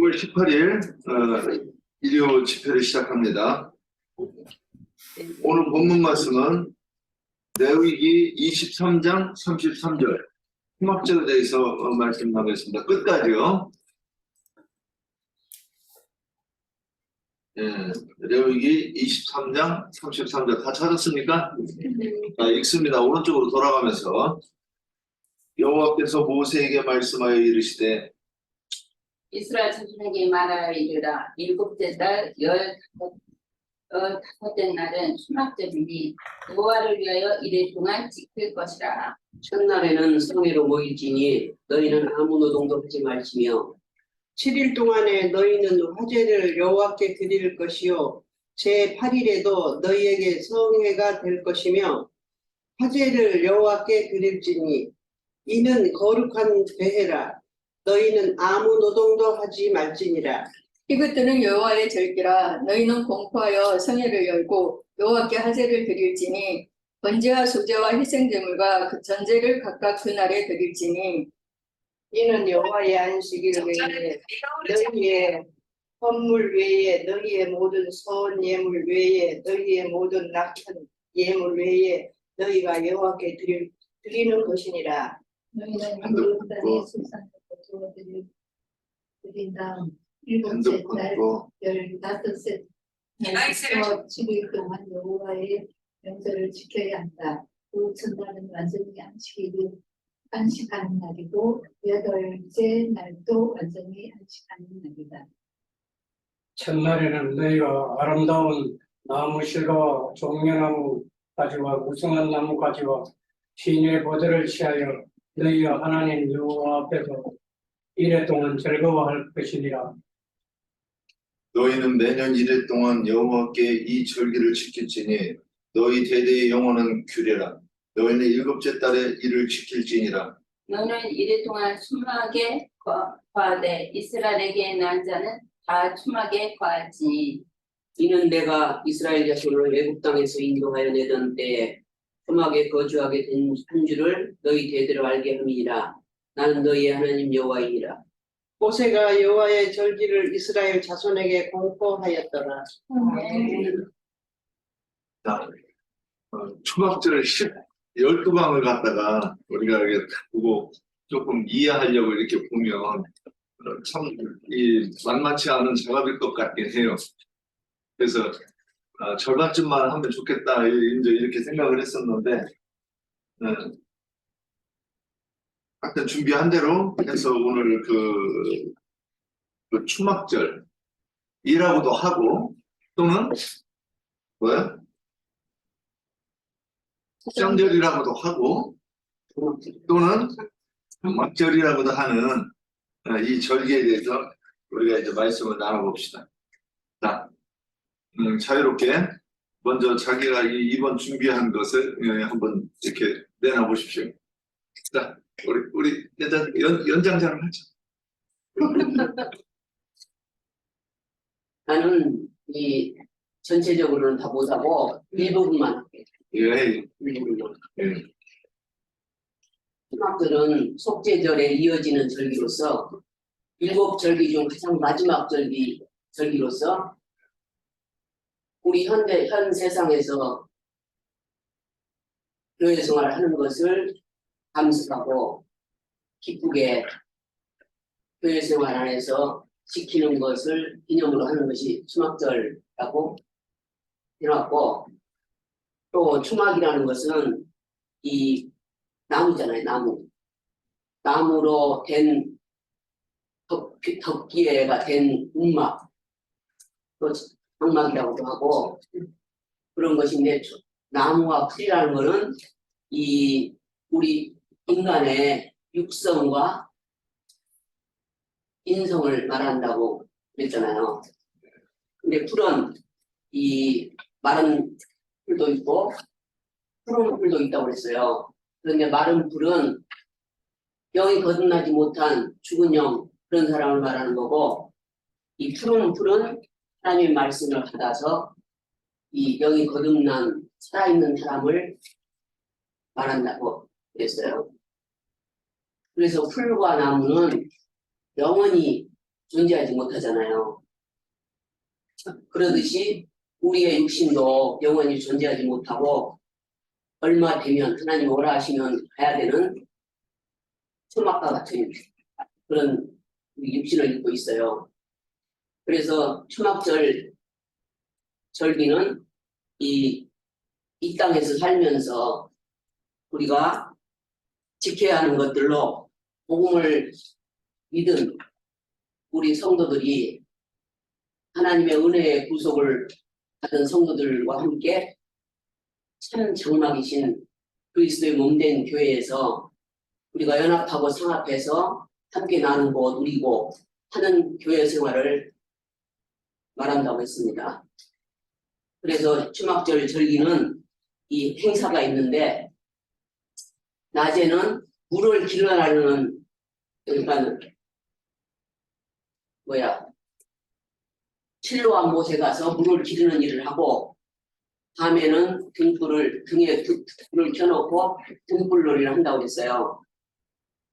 6월 18일 일요 집회를 시작합니다. 오늘 본문 말씀은 레위기 23장 33절 초막절에 대해서 말씀하겠습니다. 끝까지요. 레위기 23장 33절 다 찾았습니까? 읽습니다. 오른쪽으로 돌아가면서 여호와께서 모세에게 말씀하여 이르시되 이스라엘 자손에게 말하여 이르라. 일곱째 달 열다섯째 날은 초막절이니 여호와를 위하여 이래 동안 지킬 것이라. 첫날에는 성회로 모일지니 너희는 아무 노동도 하지 말지며 7일 동안에 너희는 화제를 여호와께 드릴 것이요 제8일에도 너희에게 성회가 될 것이며 화제를 여호와께 드릴지니 이는 거룩한 대회라. 너희는 아무 노동도 하지 말지니라. 이것들은 여호와의 절기라. 너희는 공포하여 성회를 열고 여호와께 하제를 드릴지니 번제와 소제와 희생제물과 그 전제를 각각 그날에 드릴지니 이는 여호와의 안식일 외에 너희의 헌물 외에 너희의 모든 선 예물 외에 너희의 모든 낙한 예물 외에 너희가 여호와께 드리는 것이니라. 너희는 일곱달에 수산을 드린 다음 일곱째 달 열다섯째 날부터 7일 동안 여호와의 명절을 지켜야 한다. 그 첫날은 완전히 안식하는 날이고 여덟째 날도 완전히 안식하는 날이다. 첫날에는 너희가 아름다운 나무 실과와 종려나무 가지와 무성한 나무 가지와 시인의 보들을 취하여 너희 하나님 여호와 앞에서 이래 동안 즐거워할 것이니라. 너희는 매년 이래 동안 여호와께 이 절기를 지킬지니 너희 대대의 영원한 규례라. 너희는 일곱째 달에 이를 지킬지니라. 너는 이래 동안 초막에 거하되 이스라엘에게 난 자는 다 초막에 거하지. 이는 내가 이스라엘 자손을 애굽 땅에서 인도하여 내던 때에 초막에 거주하게 된 한 줄을 너희 대대로 알게 함이니라. 나는 너희의 하나님 여호와이니라. 모세가 여호와의 절기를 이스라엘 자손에게 공포하였더라. 자, 초막절 12강을 갖다가 우리가 이렇게 보고 조금 이해하려고 이렇게 보면 참 만만치 않은 작업일 것 같긴 해요. 그래서 절반쯤만 하면 좋겠다 이제 이렇게 생각을 했었는데 하여튼 준비한 대로 해서 오늘 그 초막절이라고도 하고 또는 뭐야? 성절이라고도 하고 또는 막절이라고도 하는 이 절기에 대해서 우리가 이제 말씀을 나눠봅시다. 자, 자유롭게 먼저 자기가 이번 준비한 것을 한번 이렇게 내놔보십시오. 자, 우리 연장자를 하죠. 나는 이 전체적으로는 다 못하고 일부분만 할게. 예. 일부분만. 초막절은 속죄절에 이어지는 절기로서 일곱 절기 중 가장 마지막 절기로서 우리 현 세상에서 교회 생활을 하는 것을 감사하고 기쁘게 교회 생활 안에서 지키는 것을 기념으로 하는 것이 초막절이라고 해놨고, 또 초막이라는 것은 이 나무잖아요. 나무로 된 덮개가 된 움막, 또 장막이라고도 하고 그런 것인데, 나무와 풀이라는 것은 이 우리 인간의 육성과 인성을 말한다고 그랬잖아요. 근데 풀은 이 마른 풀도 있고 푸른 풀도 있다고 그랬어요. 그런데 마른 풀은 영이 거듭나지 못한 죽은 영, 그런 사람을 말하는 거고, 이 푸른 풀은 하나님의 말씀을 받아서 이 영이 거듭난 살아있는 사람을 말한다고 그랬어요. 그래서 풀과 나무는 영원히 존재하지 못하잖아요. 그러듯이 우리의 육신도 영원히 존재하지 못하고 얼마 되면 하나님 오라 하시면 가야 되는 초막과 같은 그런 육신을 입고 있어요. 그래서 초막절 절기는 이 땅에서 살면서 우리가 지켜야 하는 것들로 복음을 믿은 우리 성도들이 하나님의 은혜의 구속을 받은 성도들과 함께 참 장막이신 그리스도의 몸된 교회에서 우리가 연합하고 상합해서 함께 나누고 누리고 하는 교회 생활을 말한다고 했습니다. 그래서 추막절 절기는 이 행사가 있는데 낮에는 물을 길러나르는 그러니까 칠로한 못에 가서 물을 기르는 일을 하고 밤에는 등에 불을 켜놓고 등불놀이를 한다고 했어요.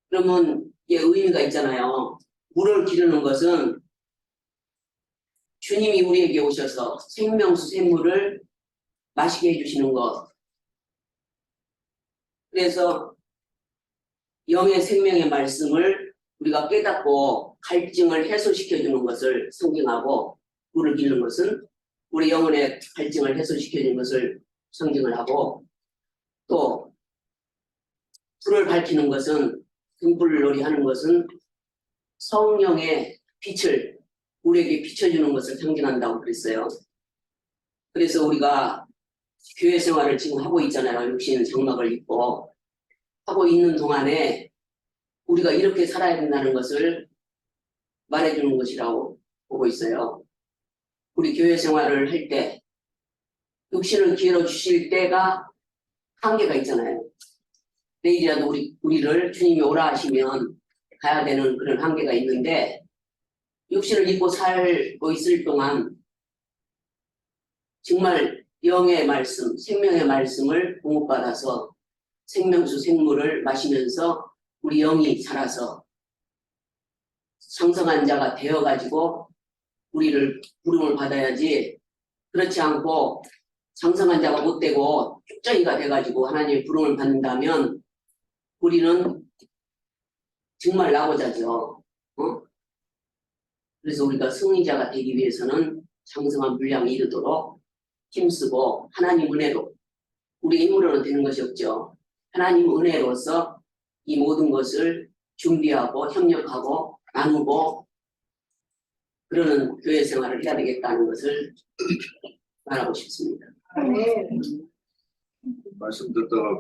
그러면 이게 의미가 있잖아요. 물을 기르는 것은 주님이 우리에게 오셔서 생명수 샘물을 마시게 해주시는 것. 그래서 영의 생명의 말씀을 우리가 깨닫고 갈증을 해소시켜주는 것을 상징하고 물을 기르는 것은 우리 영혼의 갈증을 해소시켜주는 것을 상징을 하고 또 불을 밝히는 것은 등불놀이 하는 것은 성령의 빛을 우리에게 비춰주는 것을 상징한다고 그랬어요. 그래서 우리가 교회 생활을 지금 하고 있잖아요. 육신 장막을 입고 하고 있는 동안에 우리가 이렇게 살아야 된다는 것을 말해주는 것이라고 보고 있어요. 우리 교회 생활을 할 때 육신을 기울여 주실 때가 한계가 있잖아요. 내일이라도 우리를 주님이 오라 하시면 가야 되는 그런 한계가 있는데 육신을 입고 살고 있을 동안 정말 영의 말씀, 생명의 말씀을 공급받아서 생명수 생물을 마시면서 우리 영이 자라서 성성한 자가 되어가지고 우리를 부름을 받아야지 그렇지 않고 성성한 자가 못 되고 쭉정이가 돼가지고 하나님의 부름을 받는다면 우리는 정말 나고자죠. 그래서 우리가 승리자가 되기 위해서는 장성한 분량에 이르도록 힘쓰고 하나님 은혜로 우리 힘으로는 되는 것이 없죠. 하나님 은혜로서 이 모든 것을 준비하고 협력하고 나누고 그러는 교회 생활을 해야 되겠다는 것을 말하고 싶습니다. 네. 말씀 듣다가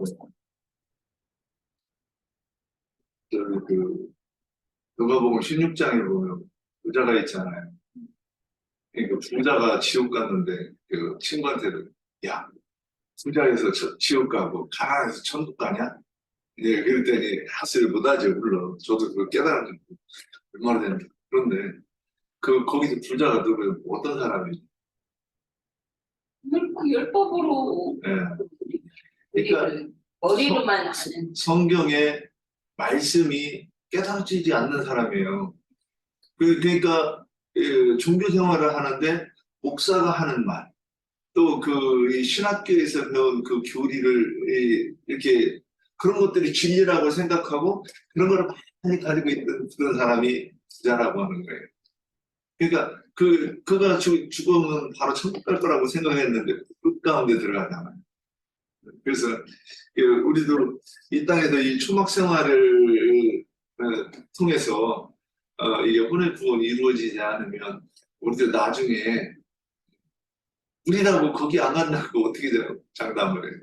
누가복음 16장에 보면 부자가 있잖아요. 그러니까 부자가 지옥 갔는데 그 친구한테도 야 부자에서 지옥 가고 가난해서 천국 가냐? 예, 그랬더니 하스를 못하죠. 물론 저도 그걸 깨달은 지 얼마나 됐는데 그런데 거기서 부자가 누구예요? 어떤 사람이? 그 율법으로 예. 그러니까 머리로만 아는 성경의 말씀이 깨달아지지 않는 사람이에요. 그러니까 종교 생활을 하는데 목사가 하는 말, 또 이 신학교에서 배운 그 교리를 이렇게 그런 것들이 진리라고 생각하고 그런 걸 많이 가지고 있는 그런 사람이 부자라고 하는 거예요. 그러니까 그가 죽으면 바로 천국 갈 거라고 생각했는데 그 가운데 들어가잖아요. 그래서 우리도 이 땅에서 이 초막 생활을 통해서 이게 혼의 구원이 이루어지지 않으면 우리도 나중에 우리라고 거기 안 간다고 어떻게 돼요? 장담을 해요.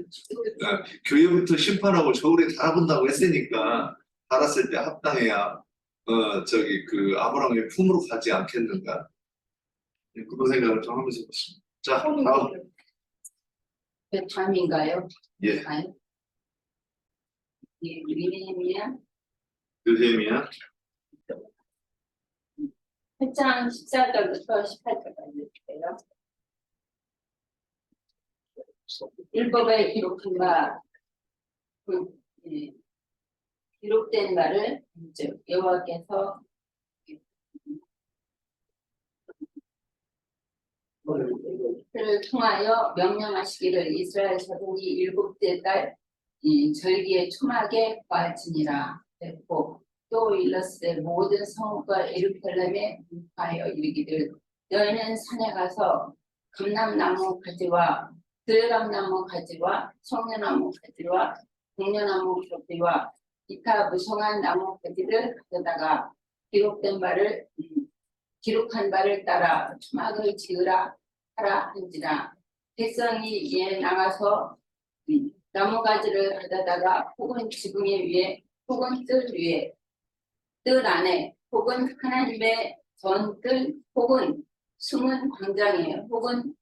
교회부터 심판하고 저울에 달아본다고 했으니까 달았을 때 합당해야 아브라함의 품으로 가지 않겠는가? 그런 생각을 좀 하면서 봤습니다. 자, 다음. 다음인가요? 예. 느헤미야 느헤미야 8장 14절부터 18절까지 있어요. 율법에 기록한 바 기록된 바를 여호와께서 그를 통하여 명령하시기를 이스라엘 자손이 일곱째 달 이 절기의 초막에 거할지니라 했고 또 일러스되 모든 성읍과 예루살렘에 묵하여 이르기를 너희는 산에 가서 감람나무 가지와 들감나무 가지와 청려나무 가지와 동려나무 가지와 기타 무성한 나무 가지를 가져다가 기록한 바를 따라 초막을 지으라 하라 한지라. 백성이 이에 나가서 나무가지를 가져다가 혹은 지붕 위에 혹은 뜰 안에 혹은 하나님의 전뜰 혹은 숨은 광장에 혹은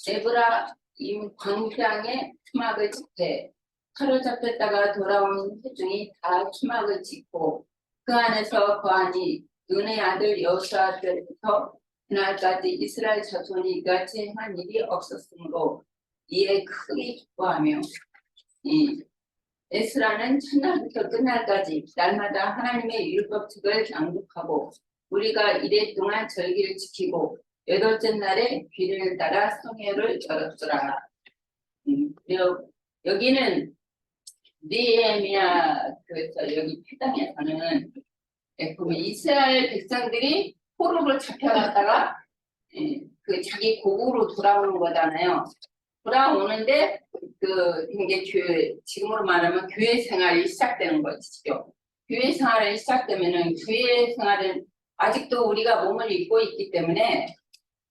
에브라임 광장에 초막을 짓되 사로잡혔다가 돌아온 회중이 다 초막을 짓고 그 안에서 거하니 눈의 아들 여호수아 때부터 그날까지 이스라엘 자손이 이같이 한 일이 없었으므로 이에 크게 기뻐하며 에스라는 첫날부터 끝날까지 날마다 하나님의 율법책을 낭독하고 우리가 이래 동안 절기를 지키고 여덟째 날에 귀를 따라 성회를 열었더라. 여기는 느헤미야 그래서 여기 회당에서는 보면 이스라엘 백성들이 포로로 잡혀갔다가 그 자기 고국으로 돌아오는 거잖아요. 돌아오는데 이게 지금으로 말하면 교회 생활이 시작되는 것이죠. 교회 생활이 시작되면은 교회 생활은 아직도 우리가 몸을 입고 있기 때문에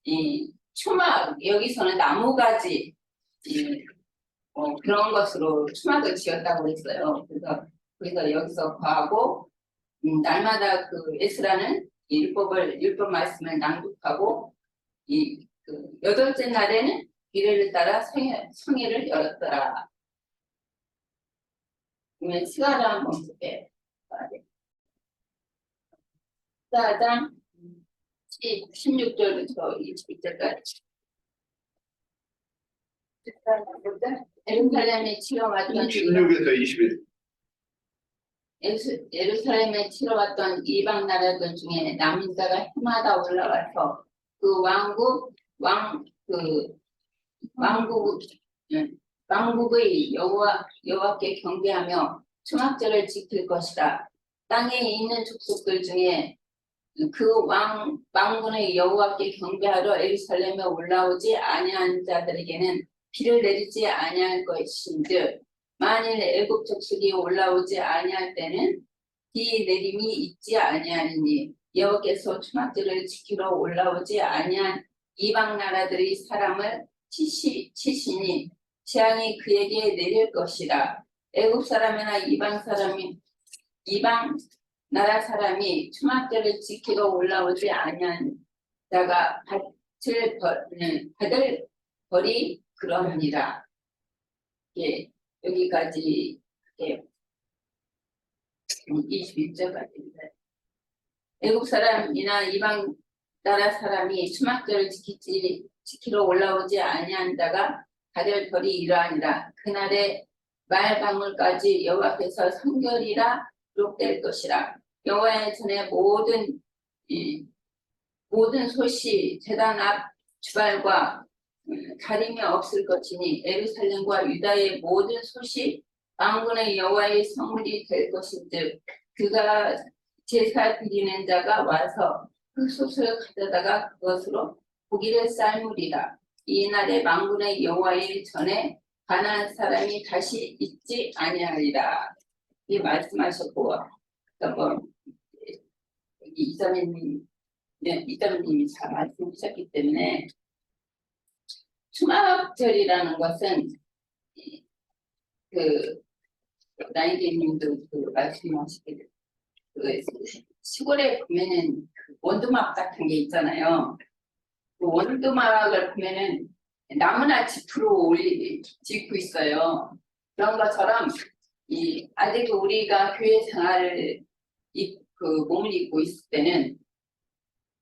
이 초막 여기서는 나무가지 그런 것으로 초막을 지었다고 했어요. 그래서 여기서 거하고 날마다 그 에스라는 율법 말씀을 낭독하고 여덟째 날에는 규례를 따라 성회를 열었더라. 그러면 시간을 한번 볼게요. 14장 16절부터 21절까지. 예루살렘에 치러왔던 16에서 21. 예루살렘에 치러왔던 이방 나라들 중에 남은 자가 해마다 올라와서 그 왕국의 여호와께 경배하며 초막절을 지킬 것이다. 땅에 있는 족속들 중에 그 왕군의 여호와께 경배하러 예루살렘에 올라오지 아니한 자들에게는 비를 내리지 아니할 것인즉 만일 애굽 족속이 올라오지 아니할 때는 비 내림이 있지 아니하리니 여호와께서 초막절을 지키러 올라오지 아니한 이방 나라들의 사람을 치시니 재앙이 그에게 내릴 것이라. 애굽 사람이나 이방 나라 사람이 초막절을 지키러 올라오지 아니한 자가 받을 벌이 그러니라. 예, 여기까지 21절까지입니다. 애굽 사람이나 이방 나라 사람이 초막절을 지키러 올라오지 아니한 자가 받을 벌이 이러하니라. 그날의 말방울까지 여호와께서 성결이라 기록될 것이라. 여호와의 전에 모든 솥이 제단 앞 주발과 가림이 없을 것이니 예루살렘과 유다의 모든 솥이 만군의 여호와의 성물이 될 것인즉 그가 제사 드리는 자가 와서 그 솥을 가져다가 그것으로 고기를 삶으리라. 이 날에 만군의 여호와의 전에 가나안 사람이 다시 있지 아니하리라. 이 말씀하셨고 여기 이자매님이 잘 말씀하셨기 때문에 초막절이라는 것은 나이게님도 말씀하시기를 시골에 보면은 원두막 같은 게 있잖아요. 그 원두막을 보면은 나무나 짚으로 짓고 있어요. 그런 것처럼 아직 우리가 교회 생활을 몸을 입고 있을 때는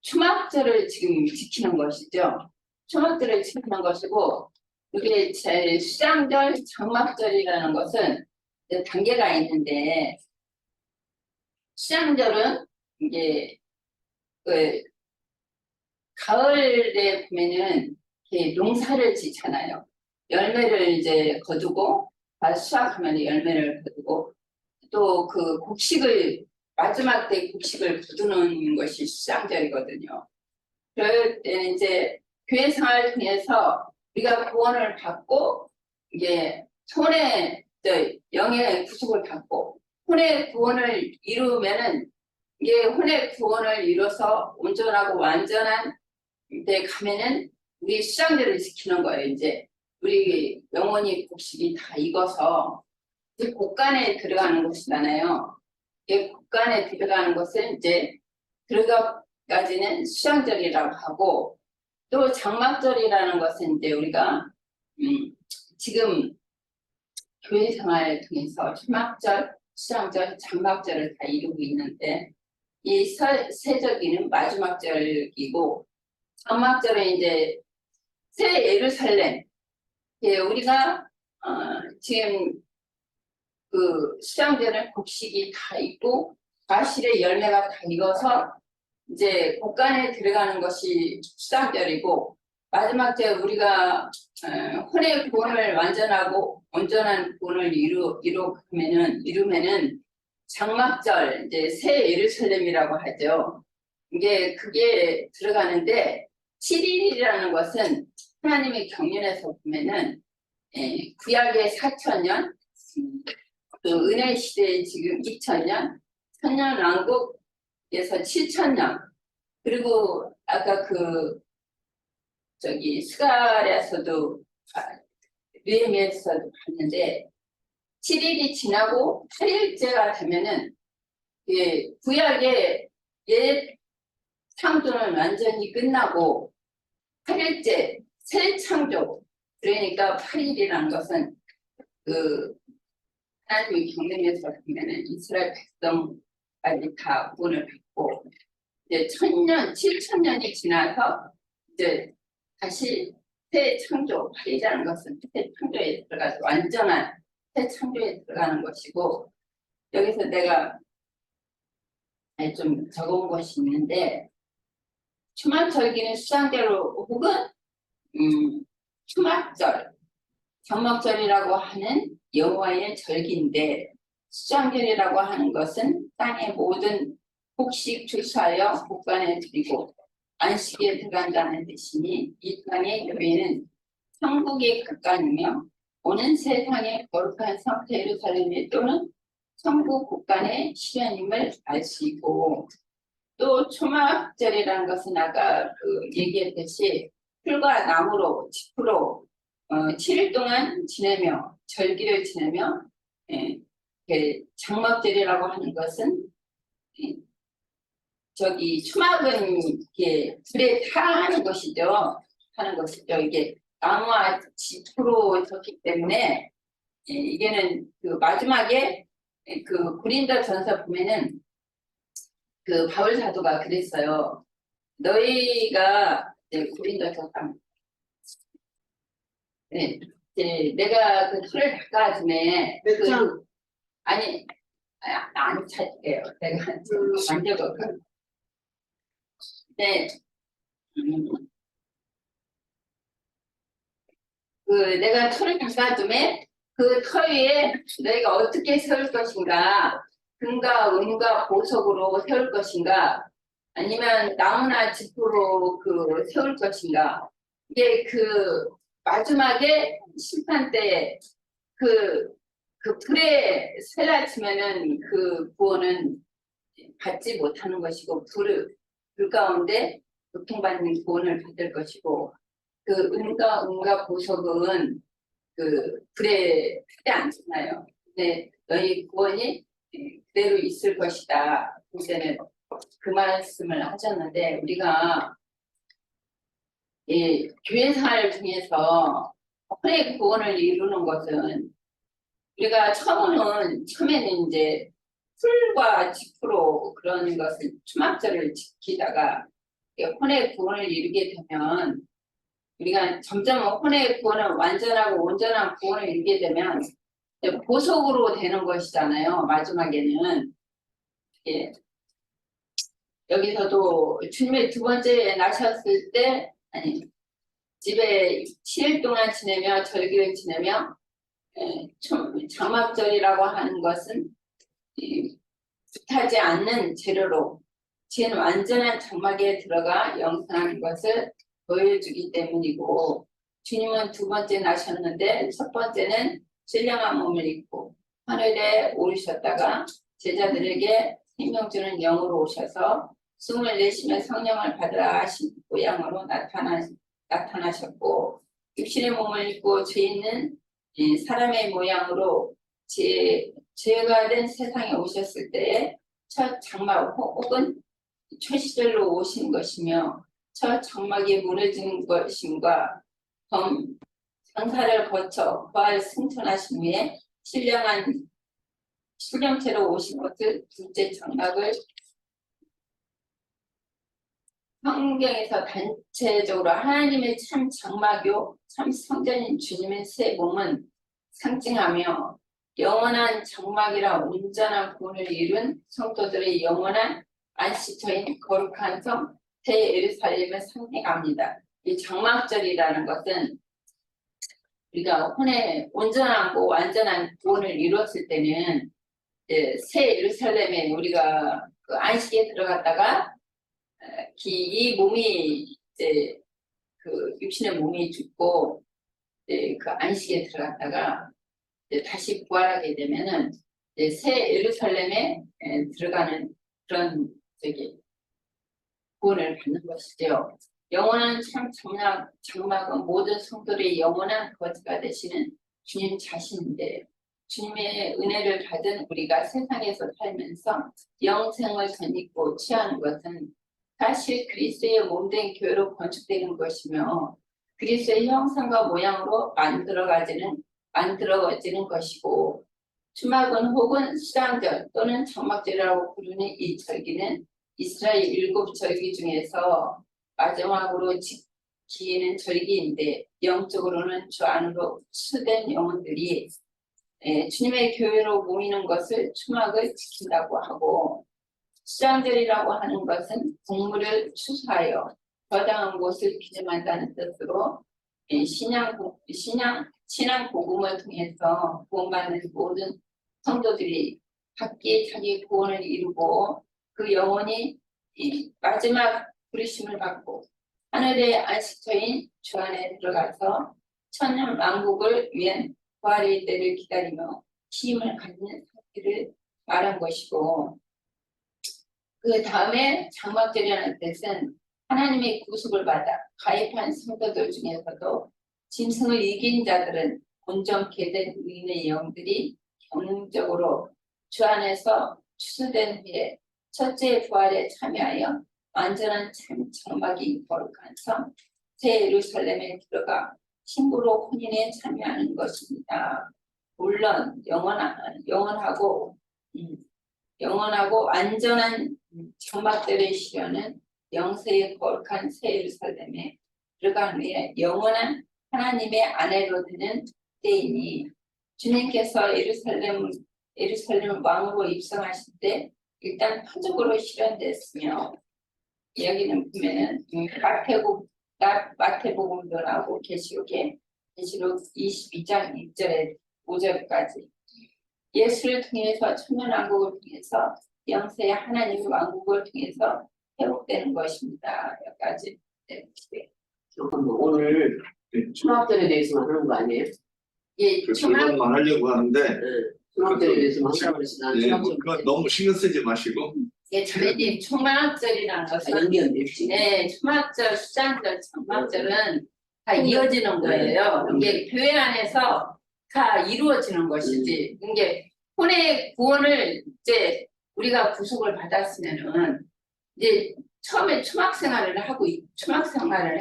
초막절을 지금 지키는 것이죠. 초막절을 지키는 것이고 이게 제 수장절, 장막절이라는 것은 단계가 있는데 수장절은 이게 가을에 보면은 이렇게 농사를 짓잖아요. 열매를 이제 거두고 수확하면 열매를 거두고 또 그 곡식을 마지막 때 곡식을 거두는 것이 수장절이거든요. 그럴 때는 이제 교회 생활을 통해서 우리가 구원을 받고 이게 손에 영의 구속을 받고 혼의 구원을 이루면은 이게 혼의 구원을 이뤄서 온전하고 완전한 데 가면은 우리 수장들을 지키는 거예요. 이제 우리 영혼이 곡식이 다 익어서 이제 곡간에 들어가는 것이잖아요. 이 곡간에 들어가는 것을 이제 들어가까지는 수장절이라고 하고 또 장막절이라는 것은 이제 우리가 지금 교회 생활을 통해서 초막절, 수장절, 장막절을 다 이루고 있는데 이 세절기는 마지막 절이고 장막절은 이제 새 예루살렘. 예, 우리가 지금 그 수장절은 곡식이 다 있고 과실의 열매가 다 익어서 이제 곡간에 들어가는 것이 수장절이고 마지막 절 우리가 혼의 구원을 완전하고 온전한 구원을 이루면은 장막절 이제 새 예루살렘이라고 하죠. 이게 그게 들어가는데 7일이라는 것은 하나님의 경륜에서 보면은 구약의 4,000년, 그 은혜 시대의 지금 2,000년, 천년왕국에서 7,000년, 그리고 아까 스가랴서도 느헤미야서도 봤는데 7일이 지나고 8일째가 되면은 구약의 옛 창조는 완전히 끝나고 8일째 새 창조. 그러니까 8일이라는 것은 하나님의 경륜에서 보면은 이스라엘 백성까지 다 구원을 받고 이제 7,000년이 지나서 이제 다시 새 창조, 8일이라는 것은 새 창조에 들어가서 완전한 새 창조에 들어가는 것이고 여기서 내가 좀 적어온 것이 있는데 초막절기는 수장대로 혹은 초막절, 장막절이라고 하는 여호와의 절기인데 수장절이라고 하는 것은 땅의 모든 곡식 추수하여 곡간에 드리고 안식에 들어간다는 뜻이니 이 땅의 여인은 천국에 가까이며 오는 세상의 거룩한 성 예루살렘에 또는 천국 곡간의 실현임을 알 수 있고 또 초막절이라는 것은 아까 얘기했듯이 풀과 나무로 짚으로 7일 동안 지내며 절기를 지내며 장막절이라고 하는 것은 초막은 이게 불에 타는 것이죠. 이게 나무와 짚으로 졌기 때문에 이게는 마지막에 고린도전서 보면은 바울 사도가 그랬어요. 너희가 고린도전서 내가 털을 닦아줌에 몇 장? 아니 안 찾게요. 내가 안 적었거든. 네. 내가 털을 닦아둠에 그 털 위에 너희가 어떻게 세울 것인가, 금과 은과 보석으로 세울 것인가, 아니면 나무나 짚으로 세울 것인가. 이게 마지막에 심판 때 불에 쇠라치면은 구원은 받지 못하는 것이고 불 가운데 고통받는 구원을 받을 것이고 은과 보석은 불에 타지 않잖아요. 근데 너희 구원이 그대로 있을 것이다. 이제는 그 말씀을 하셨는데 우리가 교회 생활을 통해서 혼의 구원을 이루는 것은 우리가 처음에는 이제 풀과 짚으로 그런 것을 초막절을 지키다가 혼의 구원을 이루게 되면 우리가 점점 혼의 구원을 완전하고 온전한 구원을 이루게 되면 보석으로 되는 것이잖아요. 마지막에는 여기서도 주님의 두 번째 나셨을 때, 아니, 집에 7일 동안 지내며 절기를 지내며, 장막절이라고 하는 것은 불타지 않는 재료로 지은 완전한 장막에 들어가 영생하는 것을 보여주기 때문이고, 주님은 두 번째 나셨는데 첫 번째는 신령한 몸을 입고 하늘에 오르셨다가 제자들에게 생명 주는 영으로 오셔서 숨을 내쉬며 성령을 받으라 하신 모양으로 나타나셨고, 육신의 몸을 입고 죄 있는 사람의 모양으로 죄가 된 세상에 오셨을 때에 첫 장막 혹은 초시절로 오신 것이며 첫 장막이 무너지는 것임과 전사를 거쳐 부활 승천하신 후에 신령한 수령체로 오신 것을 둘째 장막을 성경에서 단체적으로 하나님의 참 장막요 참 성전인 주님의 새 몸은 상징하며 영원한 장막이라 온전한 구원을 이룬 성도들의 영원한 안식처인 거룩한 성 새 예루살렘을 상징합니다. 이 장막절이라는 것은 우리가 온전하고 완전한 구원을 이루었을 때는 새 예루살렘에 우리가 그 안식에 들어갔다가 이 몸이 이제 그 육신의 몸이 죽고 그 안식에 들어갔다가 다시 부활하게 되면은 새 예루살렘에 들어가는 그런 구원을 받는 것이죠. 영원한 장막은 모든 성도의 영원한 거처가 되시는 주님 자신인데, 주님의 은혜를 받은 우리가 세상에서 살면서 영생을 덧입고 취하는 것은 사실 그리스도의 몸된 교회로 건축되는 것이며 그리스도의 형상과 모양으로 만들어지는 것이고, 추막은 혹은 수장절 또는 장막절이라고 부르는 이 절기는 이스라엘 7절기 중에서 마지막으로 지키는 절기인데, 영적으로는 주 안으로 수된 영혼들이 주님의 교회로 모이는 것을 추막을 지킨다고 하고, 수장절이라고 하는 것은 국물을 추수하여 저당한 곳을 기념한다는 뜻으로 신앙 복음을 통해서 구원받는 모든 성도들이 각기 자기 구원을 이루고 그 영혼이 마지막 부르심을 받고 하늘의 안식처인 주 안에 들어가서 천년 왕국을 위한 부활의 때를 기다리며 힘을 갖는 상태를 말한 것이고, 그 다음에 장막절이라는 뜻은 하나님의 구속을 받아 가입한 성도들 중에서도 짐승을 이긴 자들은 온전케 된 의인의 영들이 경능적으로 주 안에서 추수된 후에 첫째 부활에 참여하여 완전한 장막이 거룩한 성 새 예루살렘에 들어가 신부로 혼인에 참여하는 것입니다. 물론 영원하고 완전한 장막들의 시련은 영세의 거룩한 새 예루살렘에 들어간 후에 영원한 하나님의 아내로 되는 때이니, 주님께서 예루살렘 왕으로 입성하실 때 일단 표적으로 실현됐으며, 여기는 보면은 마태복음도 나오고 계시록 22장 1절에 5절까지 예수를 통해서 천년왕국을 통해서 영세의 하나님의 왕국을 통해서 회복되는 것입니다. 여기까지. 오늘 추막절에 대해서만 하는 거 아니에요? 예, 그것만 하려고 하는데 추막절에 대해서만 하라고 그래서 난 추막절 그건 너무 신경 쓰지 마시고 자매님, 초막절이라는 것은 연기였지. 초막절, 수장절, 장막절은 다 이어지는 거예요. 이게 교회 안에서 다 이루어지는 것이지. 이게 혼의 구원을 이제 우리가 구속을 받았으면은 이제 처음에 초막 생활을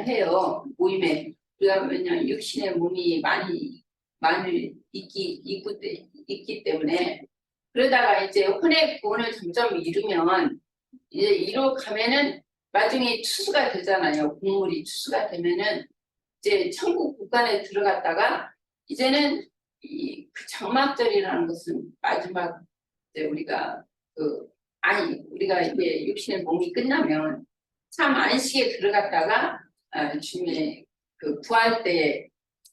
해요. 모임에 우리가 왜냐면 육신의 몸이 많이 있기 때문에, 그러다가 이제 혼의 구원을 점점 이루면 이제 이루어가면은 나중에 추수가 되잖아요. 국물이 추수가 되면은 이제 천국 국간에 들어갔다가 이제는 그 장막절이라는 것은 마지막 이제 우리가 그 아니 우리가 이제 육신의 몸이 끝나면 참 안식에 들어갔다가 주님의 그 부활 때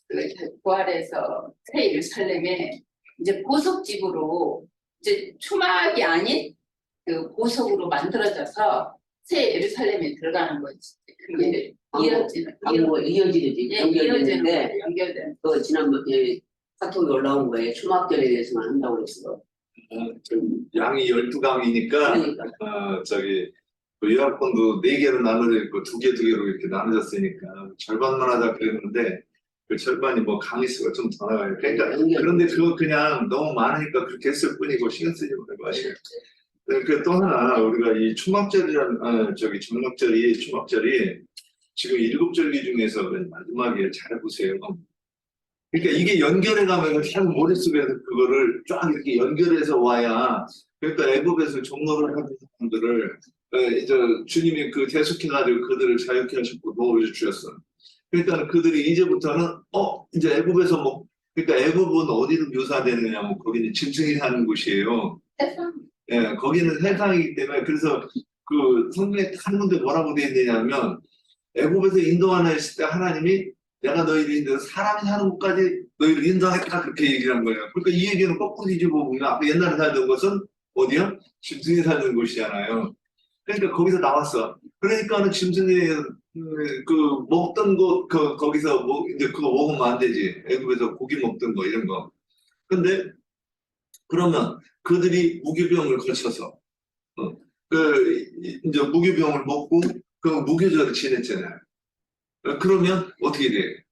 그 부활해서 새 예루살렘에 이제 보석집으로 이제 초막이 아닌 그 보석으로 만들어져서 새 예루살렘에 들어가는 거지. 그게 이어지는 이어지듯이 예, 연결되는데 연결되는 그 지난번에 카톡이 올라온 거에 초막절에 대해서만 한다고 그랬어. 양이 12강이니까 그러니까 저기 그 요약본도 4개로 나눠져 있고 2개로 이렇게 나눠졌으니까 절반만 하자 그랬는데 그 절반이 뭐 강의 수가 좀 더 나가요. 그러니까 그런데 그거 그냥 너무 많으니까 그렇게 했을 뿐이고 신경 쓰지 말고 하시고. 그 또 하나 우리가 이 초막절이라는 초막절이 지금 7절기 중에서 맨 마지막에 잘 보세요. 그러니까 이게 연결해 가면 참 머릿속에서 그거를 쫙 이렇게 연결해서 와야 그러니까 애굽에서 종로를 하는 사람들을 이제 주님이 그 대속해가지고 그들을 자유케 하셨고 노를 주셨어. 그러니까 그들이 이제부터는 이제 애굽에서 뭐 그러니까 애굽은 어디로 묘사되느냐 뭐 거기는 짐승이 사는 곳이에요. 세상 예, 거기는 세상이기 때문에 그래서 그 성경에 한 군데 뭐라고 되어 있느냐면 애굽에서 인도하나 했을 때 하나님이 내가 너희를 인도해서 사람이 사는 곳까지 너희를 인도하겠다 그렇게 얘기를 한 거예요. 그러니까 이 얘기는 거꾸로 뒤집어 보면 아까 옛날에 살던 것은 어디야? 짐승이 사는 곳이잖아요. 그러니까 거기서 나왔어. 그러니까는 짐승이 그 먹던 거 거기서 뭐 이제 그거 먹으면 안 되지. 애굽에서 고기 먹던 거 이런 거. 근데 그러면 그들이 무교병을 거쳐서 그 이제 무교병을 먹고 그 무교절을 지냈잖아요. 그러면 어떻게 돼?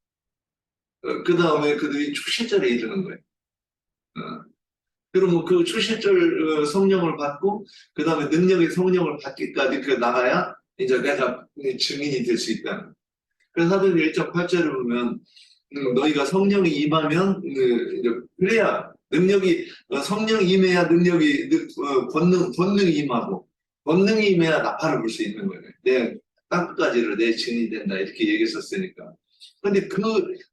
그 다음에 그들이 출실절에 이르는 거예요. 그러면 그 출실절 성령을 받고 그 다음에 능력의 성령을 받기까지 그 나가야 이제 내가 증인이 될 수 있다. 그래서 사도행 1.8절을 보면 너희가 성령이 임하면 이제 그래야 능력이 성령이 임해야 능력이 권능이 임하고 권능이 임해야 나팔을 불 수 있는 거예요. 내 땅끝까지를 내 증인이 된다 이렇게 얘기했었으니까. 근데 그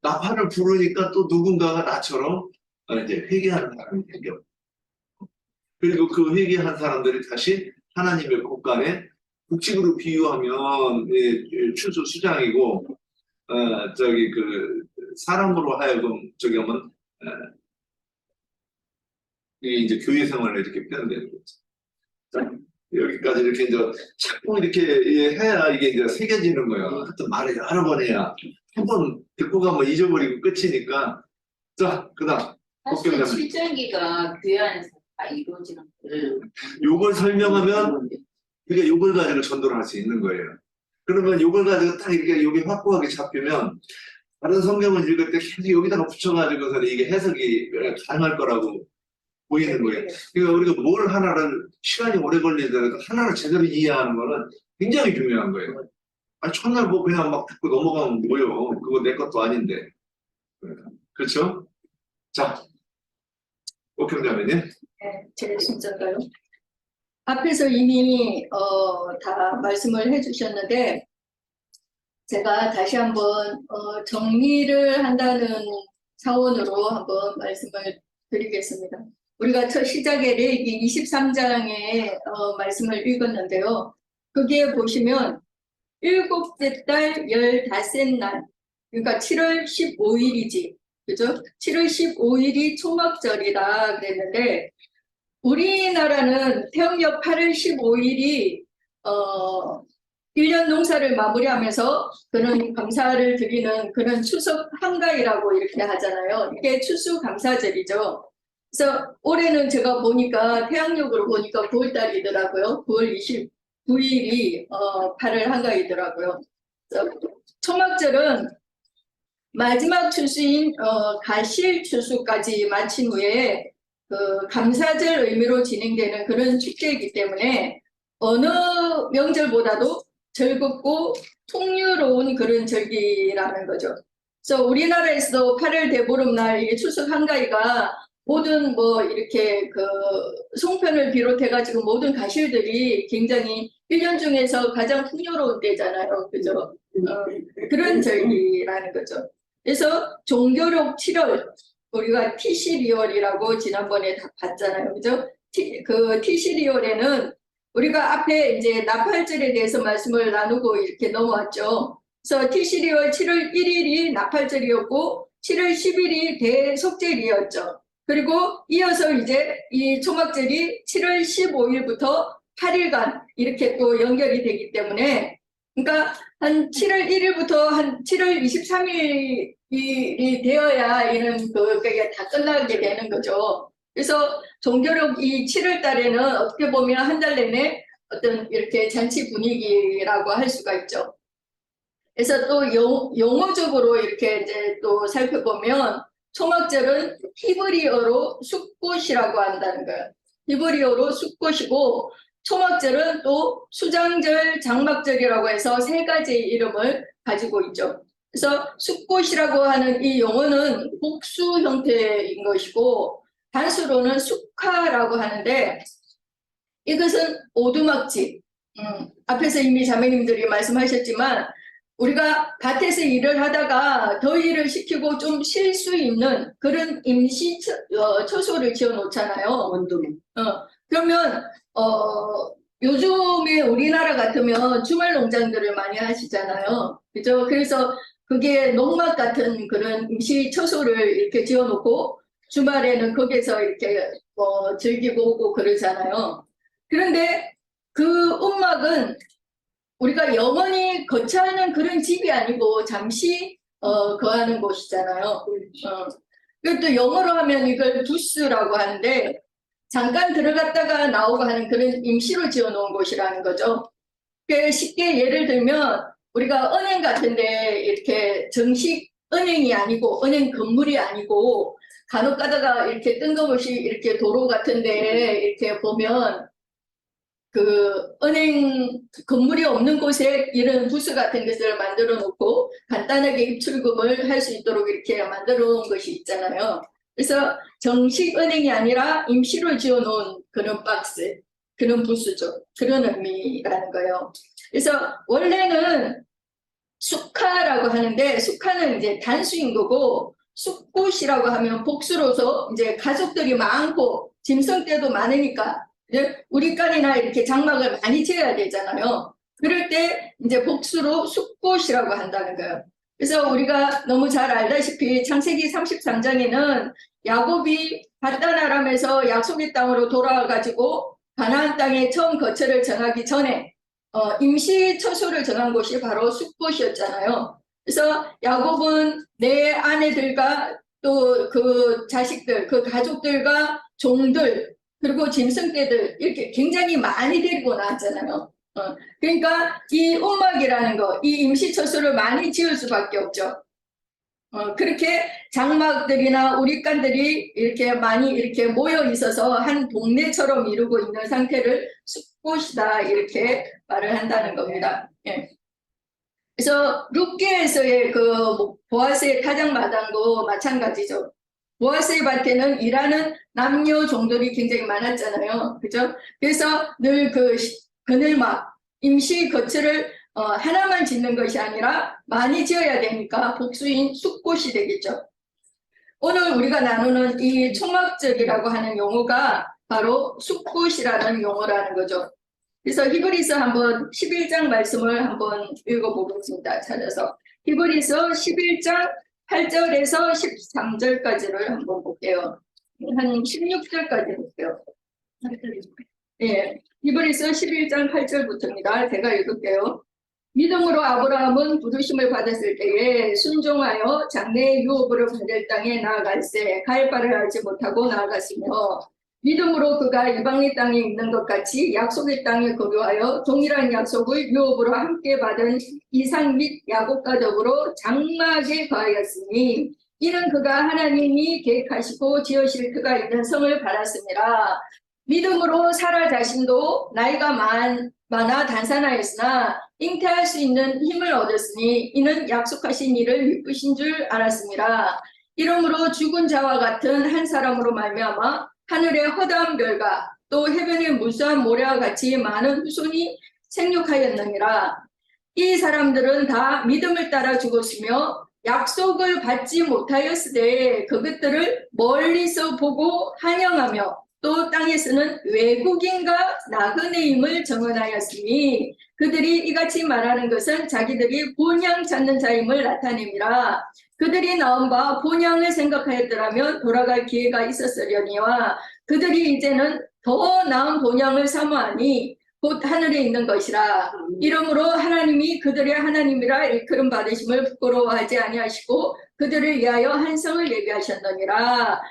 나팔을 부르니까 또 누군가가 나처럼 이제 회개하는 사람이 생겨. 그리고 그 회개한 사람들이 다시 하나님의 곳간에 국직으로 비유하면 추수 수장이고 저기 그 사람으로 하여금 저기 하면 이제 교회 생활을 이렇게 표현되는 거죠. 자, 여기까지 이렇게 이제 자꾸 이렇게 해야 이게 이제 새겨지는 거예요. 하여튼 말을 여러 번 해야 한 번 듣고 가면 잊어버리고 끝이니까. 자, 그다음 사실 7절기가 교회 안에서 다 이루어지는 거예요. 요걸 설명하면 그러니까 요걸 가지고 전도를 할 수 있는 거예요. 그러면 요걸 가지고 딱 이렇게 여기 확고하게 잡히면 다른 성경을 읽을 때 계속 여기다가 붙여가지고서 이게 해석이 가능할 거라고 보이는 거예요. 그러니까 우리가 뭘 하나를 시간이 오래 걸리더라도 하나를 제대로 이해하는 거는 굉장히 중요한 거예요. 아니 첫날 뭐 그냥 막 듣고 넘어가면 뭐요? 그거 내 것도 아닌데. 그렇죠? 자, 옥형자매님. 네, 제 순서인가요? 앞에서 이미 다 말씀을 해주셨는데 제가 다시 한번 정리를 한다는 차원으로 한번 말씀을 드리겠습니다. 우리가 첫 시작에 레위기 23장의 말씀을 읽었는데요. 거기에 보시면 7째 달 15째 날, 그러니까 7월 15일이지, 그죠? 7월 15일이 초막절이다 그랬는데 우리나라는 태음력 8월 15일이 1년 농사를 마무리하면서 그런 감사를 드리는 그런 추석 한가위라고 이렇게 하잖아요. 이게 추수감사절이죠. 그래서 올해는 제가 보니까 태양력으로 보니까 9월달이더라고요. 9월 29일이 8월 한가위더라고요. 초막절은 마지막 추수인 가실 추수까지 마친 후에 그 감사절 의미로 진행되는 그런 축제이기 때문에 어느 명절보다도 즐겁고 풍요로운 그런 절기라는 거죠. 그래서 우리나라에서도 8월 대보름날 이 추석 한가위가 모든 뭐 이렇게 그 송편을 비롯해가지고 모든 가실들이 굉장히 1년 중에서 가장 풍요로운 때잖아요. 그죠? 그런 절기라는 거죠. 그래서 종교력 7월, 우리가 티시리월이라고 지난번에 다 봤잖아요. 그죠? 그 티시리월에는 우리가 앞에 이제 나팔절에 대해서 말씀을 나누고 이렇게 넘어왔죠. 그래서 티시리월 7월 1일이 나팔절이었고 7월 10일이 대속절이었죠. 그리고 이어서 이제 이 초막절이 7월 15일부터 8일간 이렇게 또 연결이 되기 때문에 그러니까 한 7월 1일부터 한 7월 23일이 되어야 이런 그게 다 끝나게 되는 거죠. 그래서 종교력 이 7월 달에는 어떻게 보면 한 달 내내 어떤 이렇게 잔치 분위기라고 할 수가 있죠. 그래서 또 용어적으로 이렇게 이제 또 살펴보면 초막절은 히브리어로 숫꽃이라고 한다는 거예요. 히브리어로 숫꽃이고 초막절은 또 수장절, 장막절이라고 해서 세 가지의 이름을 가지고 있죠. 그래서 숫꽃이라고 하는 이 용어는 복수 형태인 것이고 단수로는 수카라고 하는데 이것은 오두막집. 앞에서 이미 자매님들이 말씀하셨지만 우리가 밭에서 일을 하다가 더위를 식히고 좀 쉴 수 있는 그런 임시 처소를 지어 놓잖아요. 원룸. 그러면 요즘에 우리나라 같으면 주말 농장들을 많이 하시잖아요. 그죠? 그래서 그게 농막 같은 그런 임시 처소를 이렇게 지어 놓고 주말에는 거기서 이렇게 즐기고 오고 그러잖아요. 그런데 그 움막은 우리가 영원히 거처하는 그런 집이 아니고 잠시 거하는 곳이잖아요. 그것도 영어로 하면 이걸 부스라고 하는데 잠깐 들어갔다가 나오고 하는 그런 임시로 지어놓은 곳이라는 거죠. 쉽게 예를 들면 우리가 은행 같은데 이렇게 정식 은행이 아니고 은행 건물이 아니고 간혹 가다가 이렇게 뜬금없이 이렇게 도로 같은데 이렇게 보면 그 은행 건물이 없는 곳에 이런 부스 같은 것을 만들어 놓고 간단하게 입출금을 할 수 있도록 이렇게 만들어 놓은 것이 있잖아요. 그래서 정식 은행이 아니라 임시로 지어 놓은 그런 박스, 그런 부스죠. 그런 의미라는 거예요. 그래서 원래는 수카라고 하는데 수카는 이제 단수인 거고 숫꽃이라고 하면 복수로서 이제 가족들이 많고 짐승떼도 많으니까 우리간이나 이렇게 장막을 많이 지어야 되잖아요. 그럴 때 이제 복수로 숫꽃이라고 한다는 거예요. 그래서 우리가 너무 잘 알다시피 창세기 33장에는 야곱이 밧단 아람에서 약속의 땅으로 돌아와가지고 가나안 땅에 처음 거처를 정하기 전에 임시 처소를 정한 곳이 바로 숫꽃이었잖아요. 그래서 야곱은 내 아내들과 또 그 자식들, 그 가족들과 종들 그리고 짐승떼들 이렇게 굉장히 많이 데리고 나왔잖아요. 그러니까 이 움막이라는 거, 이 임시처소를 많이 지을 수밖에 없죠. 그렇게 장막들이나 우리간들이 이렇게 많이 이렇게 모여 있어서 한 동네처럼 이루고 있는 상태를 숫꽃이다 이렇게 말을 한다는 겁니다. 예. 그래서 룻게에서의 그 보아스의 타작마당도 마찬가지죠. 보아스의 밭에는 일하는 남녀 종들이 굉장히 많았잖아요. 그죠? 그래서 늘 그 그늘막, 임시 거처를 하나만 짓는 것이 아니라 많이 지어야 되니까 복수인 숫꽃이 되겠죠. 오늘 우리가 나누는 이 초막절이라고 하는 용어가 바로 숫꽃이라는 용어라는 거죠. 그래서 히브리서 한번 11장 말씀을 한번 읽어보겠습니다. 찾아서 히브리서 11장 8절에서 13절까지를 한번 볼게요. 한 16절까지 볼게요. 예, 히브리서 11장 8절부터입니다. 제가 읽을게요. 믿음으로 아브라함은 부르심을 받았을 때에 순종하여 장래의 유업으로 받을 땅에 나아갈새 갈 바를 알지 못하고 나아갔으며 믿음으로 그가 이방의 땅에 있는 것 같이 약속의 땅에 거류하여 동일한 약속을 유업으로 함께 받은 이삭 및 야곱과 더불어 장막에 거하였으니 이는 그가 하나님이 계획하시고 지으실 그가 있는 성을 바랐습니다. 믿음으로 사라 자신도 나이가 많아 단산하였으나 잉태할 수 있는 힘을 얻었으니 이는 약속하신 일을 미쁘신 줄 알았습니다. 이러므로 죽은 자와 같은 한 사람으로 말미암아 하늘의 허다한 별과 또 해변의 무수한 모래와 같이 많은 후손이 생육하였느니라. 이 사람들은 다 믿음을 따라 죽었으며 약속을 받지 못하였으되 그것들을 멀리서 보고 환영하며 또 땅에서는 외국인과 나그네임을 정언하였으니 그들이 이같이 말하는 것은 자기들이 본향 찾는 자임을 나타냅니다. 그들이 나온 바 본향을 생각하였더라면 돌아갈 기회가 있었으려니와 그들이 이제는 더 나은 본향을 사모하니 곧 하늘에 있는 것이라. 이러므로 하나님이 그들의 하나님이라 일컬음 받으심을 부끄러워하지 아니하시고 그들을 위하여 한 성을 예비하셨느니라.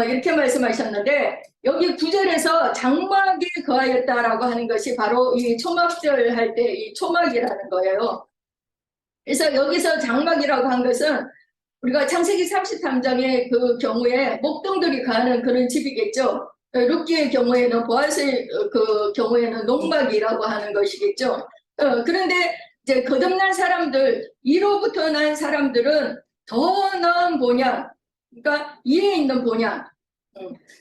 이렇게 말씀하셨는데 여기 9절에서 장막에 거하였다라고 하는 것이 바로 이 초막절 할 때 이 초막이라는 거예요. 그래서 여기서 장막이라고 한 것은 우리가 창세기 33장의 그 경우에 목동들이 가는 그런 집이겠죠. 룻기의 경우에는 보아스의 그 경우에는 농막이라고 하는 것이겠죠. 그런데 이제 거듭난 사람들, 이로부터 난 사람들은 더 나은 본향, 그러니까 위에 있는 본향,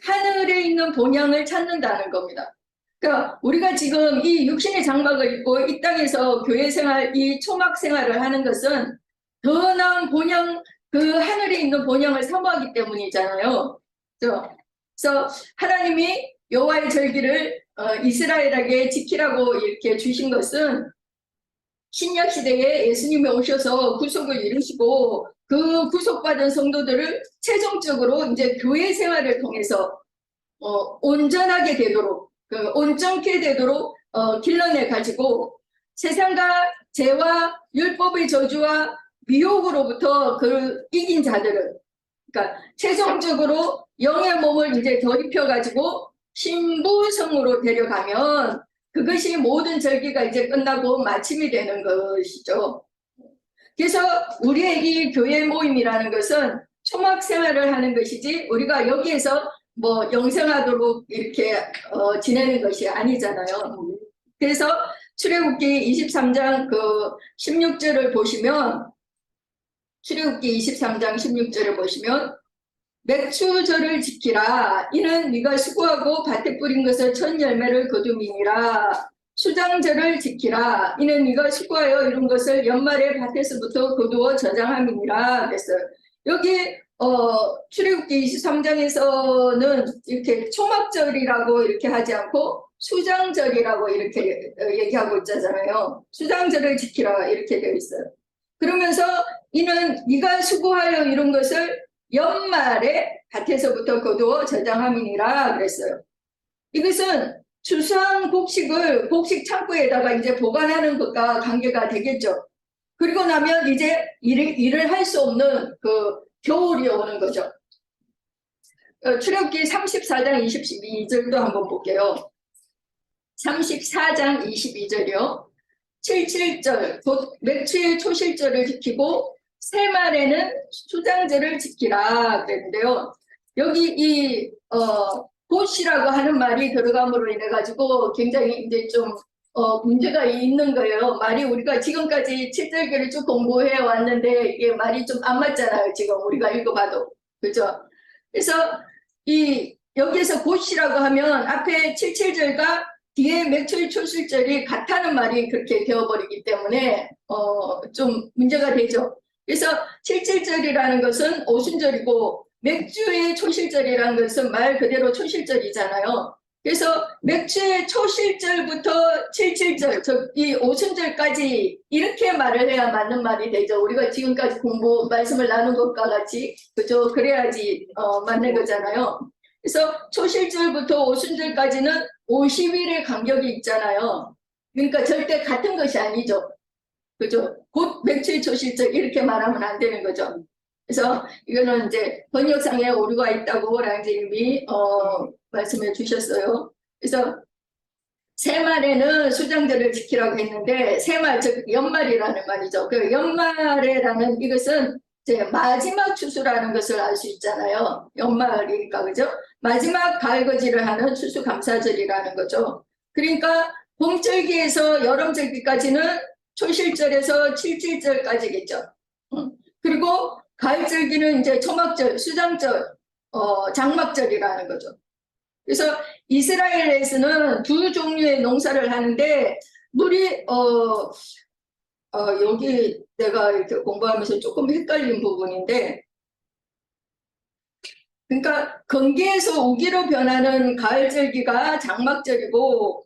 하늘에 있는 본향을 찾는다는 겁니다. 그러니까 우리가 지금 이 육신의 장막을 입고 이 땅에서 교회 생활, 이 초막 생활을 하는 것은 더 나은 본향, 그 하늘에 있는 본향을 사모하기 때문이잖아요. 그래서 하나님이 여호와의 절기를 이스라엘에게 지키라고 이렇게 주신 것은 신약 시대에 예수님이 오셔서 구속을 이루시고 그 구속받은 성도들을 최종적으로 이제 교회 생활을 통해서 온전하게 되도록 온전케 되도록 길러내 가지고 세상과 죄와 율법의 저주와 미혹으로부터 그 이긴 자들을 그러니까 최종적으로 영의 몸을 이제 더 입혀 가지고 신부성으로 데려가면 그것이 모든 절기가 이제 끝나고 마침이 되는 것이죠. 그래서 우리의 이 교회 모임이라는 것은 초막 생활을 하는 것이지 우리가 여기에서 뭐 영생하도록 이렇게 지내는 것이 아니잖아요. 그래서 출애굽기 23장 그 16절을 보시면 출애굽기 23장 16절을 보시면 맥추절을 지키라. 이는 네가 수고하고 밭에 뿌린 것을 첫 열매를 거둠이니라. 수장절을 지키라. 이는 네가 수고하여 이룬 것을 연말에 밭에서부터 거두어 저장함이니라. 그랬어요. 여기 출애굽기 23장에서는 이렇게 초막절이라고 이렇게 하지 않고 수장절이라고 이렇게 얘기하고 있잖아요. 수장절을 지키라 이렇게 되어 있어요. 그러면서 이는 네가 수고하여 이룬 것을 연말에 밭에서부터 거두어 저장함이니라 그랬어요. 이것은 추수한 곡식을 곡식 창고에다가 이제 보관하는 것과 관계가 되겠죠. 그리고 나면 이제 일을 할 수 없는 그 겨울이 오는 거죠. 출애굽기 34장 22절도 한번 볼게요. 34장 22절이요. 77절 곧 맥추의 초실절을 지키고 새말에는 수장절을 지키라 그랬는데요. 여기 이 곧이라고 하는 말이 들어감으로 인해 가지고 굉장히 이제 좀 문제가 있는 거예요. 말이 우리가 지금까지 7절기를 쭉 공부해 왔는데 이게 말이 좀 안 맞잖아요. 지금 우리가 읽어봐도 그죠? 그래서 이 여기에서 곧이라고 하면 앞에 77절과 뒤에 맥추의 초실절이 같다는 말이 그렇게 되어버리기 때문에 좀 문제가 되죠. 그래서 77절이라는 것은 오순절이고 맥주의 초실절이라는 것은 말 그대로 초실절이잖아요. 그래서 맥주의 초실절부터 77절, 즉 이 오순절까지 이렇게 말을 해야 맞는 말이 되죠. 우리가 지금까지 말씀을 나눈 것과 같이 그죠? 그래야지 맞는 거잖아요. 그래서 초실절부터 오순절까지는 50일의 간격이 있잖아요. 그러니까 절대 같은 것이 아니죠. 그죠? 곧 맥주의 초실절 이렇게 말하면 안 되는 거죠. 그래서 이거는 이제 번역상에 오류가 있다고 랑제님이 말씀해 주셨어요. 그래서 새말에는 수장절을 지키라고 했는데 새말 즉 연말이라는 말이죠. 그 연말에라는 이것은 이제 마지막 추수라는 것을 알 수 있잖아요. 연말이니까 그죠? 마지막 가을거지를 하는 추수감사절이라는 거죠. 그러니까 봄절기에서 여름절기까지는 초실절에서 77절까지겠죠. 그리고 가을절기는 이제 초막절, 수장절, 장막절이라는 거죠. 그래서 이스라엘에서는 두 종류의 농사를 하는데 물이 여기 내가 이렇게 공부하면서 조금 헷갈린 부분인데 그러니까 건기에서 우기로 변하는 가을절기가 장막절이고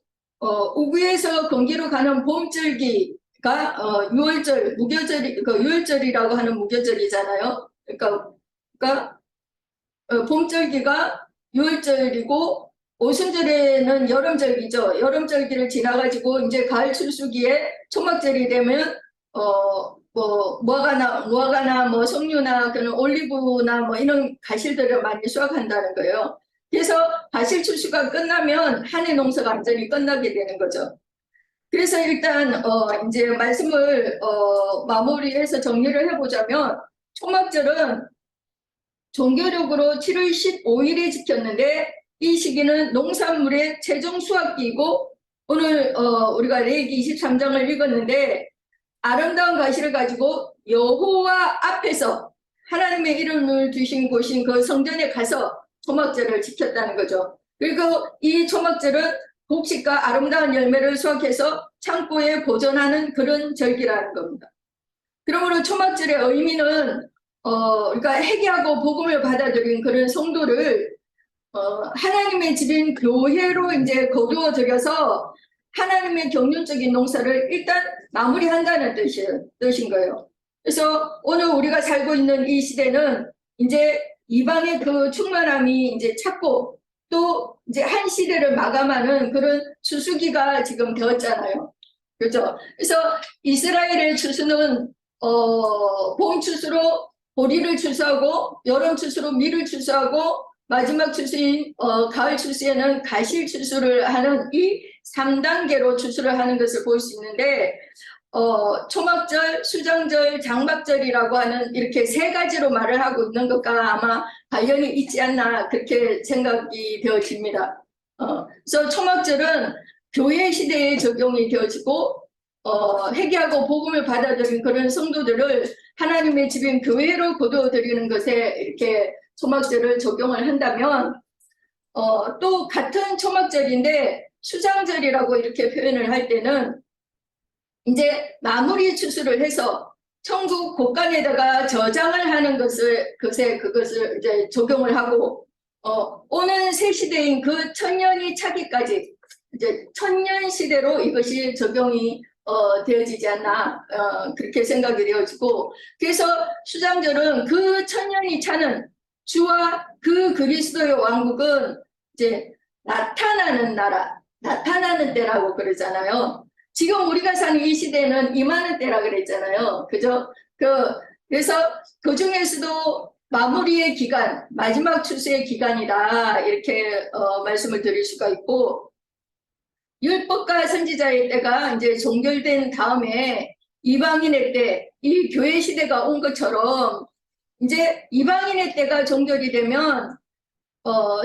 우기에서 건기로 가는 봄절기가 6월절 무교절이 그 6월절이라고 하는 무교절이잖아요. 그러니까 봄절기가 6월절이고 오순절에는 여름절기죠. 여름절기를 지나가지고 이제 가을 출수기에 초막절이 되면 무화과나 뭐 석류나 그런 올리브나 뭐 이런 가실들을 많이 수확한다는 거예요. 그래서 가실 출수가 끝나면 한 해 농사가 완전히 끝나게 되는 거죠. 그래서 일단 이제 말씀을 마무리해서 정리를 해보자면 초막절은 종교력으로 7월 15일에 지켰는데 이 시기는 농산물의 최종 수확기이고 오늘 우리가 레위기 23장을 읽었는데 아름다운 가시를 가지고 여호와 앞에서 하나님의 이름을 두신 곳인 그 성전에 가서 초막절을 지켰다는 거죠. 그리고 이 초막절은 곡식과 아름다운 열매를 수확해서 창고에 보존하는 그런 절기라는 겁니다. 그러므로 초막절의 의미는 그러니까 회개하고 복음을 받아들인 그런 성도를 하나님의 집인 교회로 이제 거두어 들여서 하나님의 경륜적인 농사를 일단 마무리한다는 뜻인 거예요. 그래서 오늘 우리가 살고 있는 이 시대는 이제 이방의 그 충만함이 이제 찾고 또 이제 한 시대를 마감하는 그런 추수기가 지금 되었잖아요. 그렇죠? 그래서 이스라엘의 추수는 봄 추수로 보리를 추수하고 여름 추수로 밀을 추수하고 마지막 추수인 가을 추수에는 가실 추수를 하는 이 3단계로 추수를 하는 것을 볼 수 있는데 초막절, 수장절, 장막절이라고 하는 이렇게 세 가지로 말을 하고 있는 것과 아마 관련이 있지 않나 그렇게 생각이 되어집니다. 그래서 초막절은 교회 시대에 적용이 되어지고 회개하고 복음을 받아들인 그런 성도들을 하나님의 집인 교회로 거두어들이는 것에 이렇게 초막절을 적용을 한다면 또 같은 초막절인데 수장절이라고 이렇게 표현을 할 때는 이제 마무리 추수를 해서 천국 곳간에다가 저장을 하는 그것을 이제 적용을 하고 오는 새 시대인 그 천년이 차기까지 이제 천년 시대로 이것이 적용이 되어지지 않나 그렇게 생각이 되어지고 그래서 수장절은 그 천년이 차는 주와 그 그리스도의 왕국은 이제 나타나는 나라, 나타나는 때라고 그러잖아요. 지금 우리가 사는 이 시대는 임하는 때라 그랬잖아요. 그죠? 그래서 그 중에서도 마무리의 기간, 마지막 추수의 기간이다. 이렇게 말씀을 드릴 수가 있고 율법과 선지자의 때가 이제 종결된 다음에 이방인의 때, 이 교회 시대가 온 것처럼 이제 이방인의 때가 종결이 되면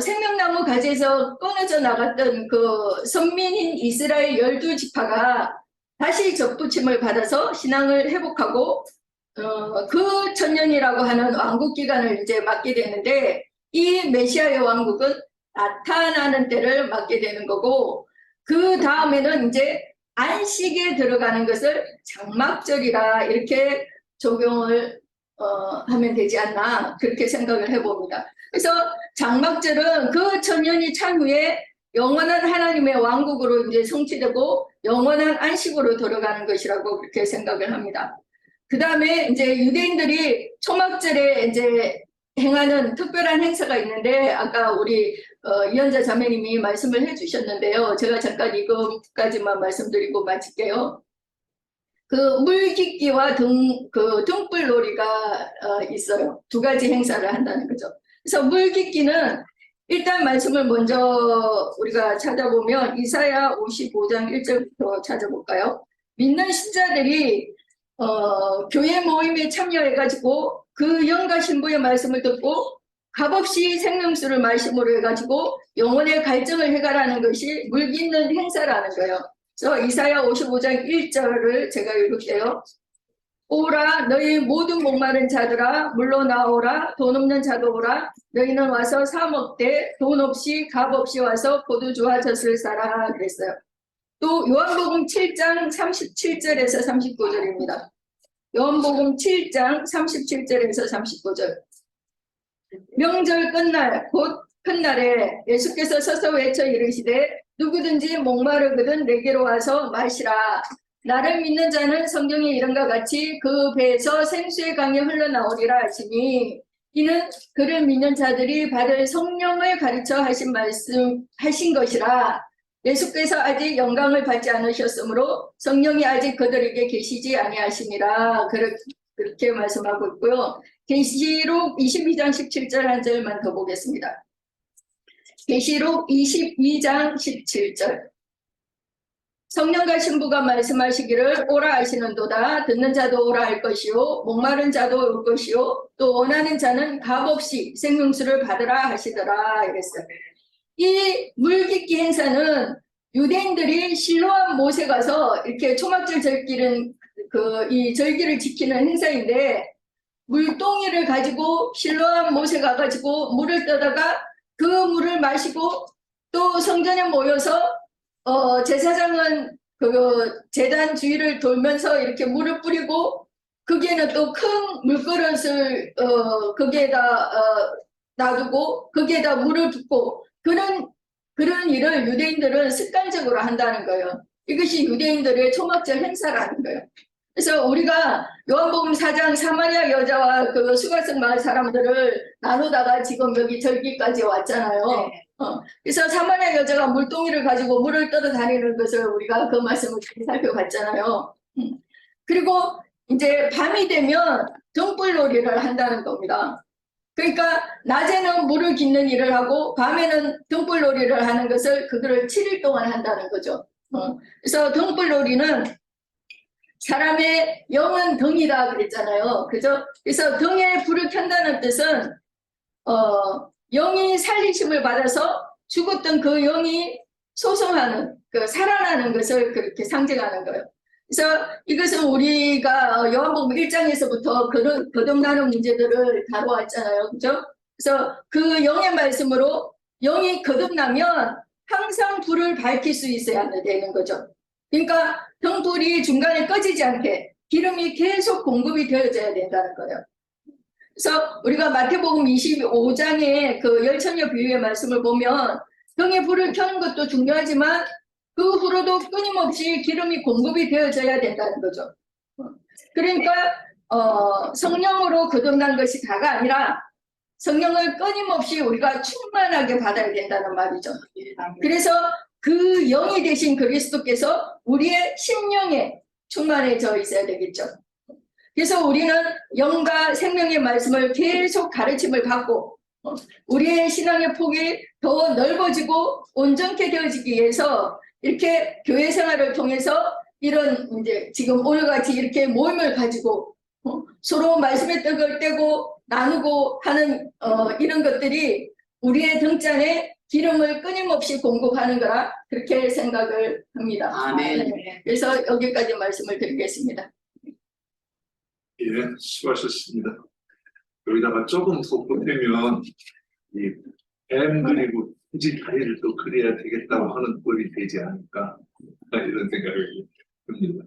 생명나무 가지에서 끊어져 나갔던 그 선민인 이스라엘 12지파가 다시 접붙임을 받아서 신앙을 회복하고 그 천년이라고 하는 왕국 기간을 이제 맞게 되는데 이 메시아의 왕국은 나타나는 때를 맞게 되는 거고 그 다음에는 이제 안식에 들어가는 것을 장막절이라 이렇게 적용을 하면 되지 않나 그렇게 생각을 해봅니다. 그래서 장막절은 그 천년이 찬 후에 영원한 하나님의 왕국으로 이제 성취되고 영원한 안식으로 들어가는 것이라고 그렇게 생각을 합니다. 그 다음에 이제 유대인들이 초막절에 이제 행하는 특별한 행사가 있는데 아까 우리 이현자 자매님이 말씀을 해주셨는데요. 제가 잠깐 이거까지만 말씀드리고 마칠게요. 그 물깃기와 등불놀이가 있어요. 두 가지 행사를 한다는 거죠. 그래서 물깃기는 일단 말씀을 먼저 우리가 찾아보면 이사야 55장 1절부터 찾아볼까요? 믿는 신자들이 교회 모임에 참여해가지고 그 영가 신부의 말씀을 듣고 값없이 생명수를 마심으로 해가지고 영혼의 갈증을 해가라는 것이 물깃는 행사라는 거예요. 그래서 이사야 55장 1절을 제가 읽을게요. 오라 너희 모든 목마른 자들아 물러나오라 돈 없는 자도 오라 너희는 와서 사 먹되 돈 없이 값 없이 와서 포도주와 젖을 사라 그랬어요. 또 요한복음 7장 37절에서 39절입니다. 요한복음 7장 37절에서 39절 명절 끝날 곧 큰날에 예수께서 서서 외쳐 이르시되 누구든지 목마르거든 내게로 와서 마시라. 나를 믿는 자는 성경에 이른과 같이 그 배에서 생수의 강이 흘러나오리라 하시니 이는 그를 믿는 자들이 받을 성령을 가르쳐 하신 것이라. 예수께서 아직 영광을 받지 않으셨으므로 성령이 아직 그들에게 계시지 아니하시니라. 그렇게 말씀하고 있고요. 계시록 22장 17절 한 절만 더 보겠습니다. 계시록 22장 17절. 성령과 신부가 말씀하시기를 오라 하시는도다. 듣는 자도 오라 할 것이요 목마른 자도 올 것이요 또 원하는 자는 값없이 생명수를 받으라 하시더라 이랬어요. 이 물깃기 행사는 유대인들이 실로암 못에 가서 이렇게 초막절 절기는 이 절기를 지키는 행사인데 물동이를 가지고 실로암 못에 가가지고 물을 떠다가 그 물을 마시고 또 성전에 모여서 제사장은 그 제단 주위를 돌면서 이렇게 물을 뿌리고 거기에는 또 큰 물그릇을 거기에다 놔두고 거기에다 물을 붓고 그런 일을 유대인들은 습관적으로 한다는 거예요. 이것이 유대인들의 초막절 행사라는 거예요. 그래서 우리가 요한복음 4장 사마리아 여자와 그 수가성 마을 사람들을 나누다가 지금 여기 절기까지 왔잖아요. 네. 그래서 사마리아 여자가 물동이를 가지고 물을 떠다니는 것을 우리가 그 말씀을 살펴봤잖아요. 그리고 이제 밤이 되면 등불놀이를 한다는 겁니다. 그러니까 낮에는 물을 깃는 일을 하고 밤에는 등불놀이를 하는 것을 그들을 7일 동안 한다는 거죠. 그래서 등불놀이는 사람의 영은 등이다 그랬잖아요. 그죠? 그래서 등에 불을 켠다는 뜻은 영이 살리심을 받아서 죽었던 그 영이 소송하는 살아나는 것을 그렇게 상징하는 거예요. 그래서 이것은 우리가 요한복음 1장에서부터 거듭나는 문제들을 다루었잖아요. 그죠? 그래서 그 영의 말씀으로 영이 거듭나면 항상 불을 밝힐 수 있어야 되는 거죠. 그러니까 등불이 중간에 꺼지지 않게 기름이 계속 공급이 되어져야 된다는 거예요. 그래서 우리가 마태복음 25장의 그 열처녀 비유의 말씀을 보면 등에 불을 켜는 것도 중요하지만 그 후로도 끊임없이 기름이 공급이 되어져야 된다는 거죠. 그러니까 성령으로 거듭난 것이 다가 아니라 성령을 끊임없이 우리가 충만하게 받아야 된다는 말이죠. 그래서 그 영이 되신 그리스도께서 우리의 심령에 충만해져 있어야 되겠죠. 그래서 우리는 영과 생명의 말씀을 계속 가르침을 받고 우리의 신앙의 폭이 더 넓어지고 온전케 되어지기 위해서 이렇게 교회 생활을 통해서 이런 이제 지금 오늘같이 이렇게 모임을 가지고 서로 말씀의 떡을 떼고 나누고 하는 이런 것들이 우리의 등잔에 기름을 끊임없이 공급하는 거라 그렇게 생각을 합니다. 아멘. 네. 그래서 여기까지 말씀을 드리겠습니다. 예, 수고하셨습니다. 여기다가 조금 더 보태면 이 뱀 그리고 굳이 다리를 또 그려야 되겠다고 하는 꼴이 되지 않을까 이런 생각을 듭니다.